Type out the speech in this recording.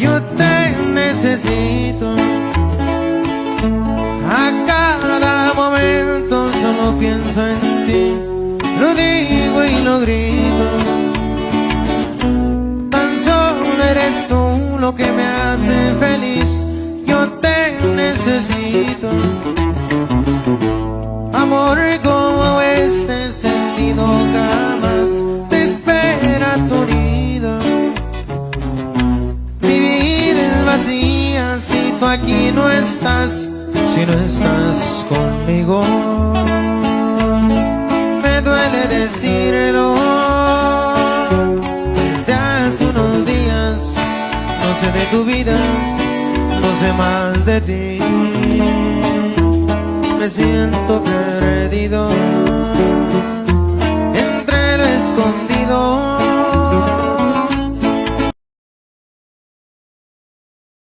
yo te necesito. A cada momento solo pienso en ti, lo digo y lo grito. Tan solo eres tú lo que me hace feliz, yo te necesito. Amor como este sentido jamás te espera tu nido. Mi vida es vacía si tú aquí no estás, si no estás conmigo. Me duele decirlo, desde hace unos días no sé de tu vida, no sé más de ti. Me siento perdido entre lo escondido.